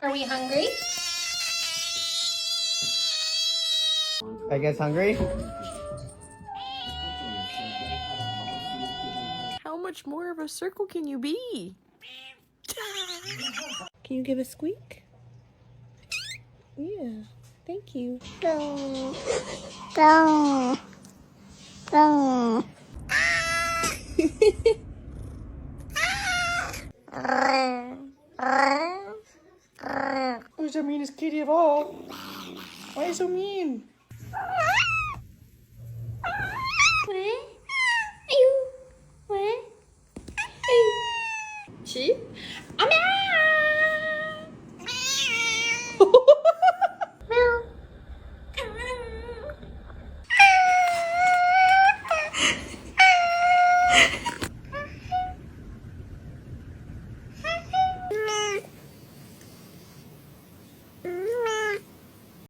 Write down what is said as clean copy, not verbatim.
Are we hungry? Are you guys hungry? How much more of a circle can you be? Can you give a squeak? Yeah, thank you. Who's the meanest kitty of all? Why are you so mean?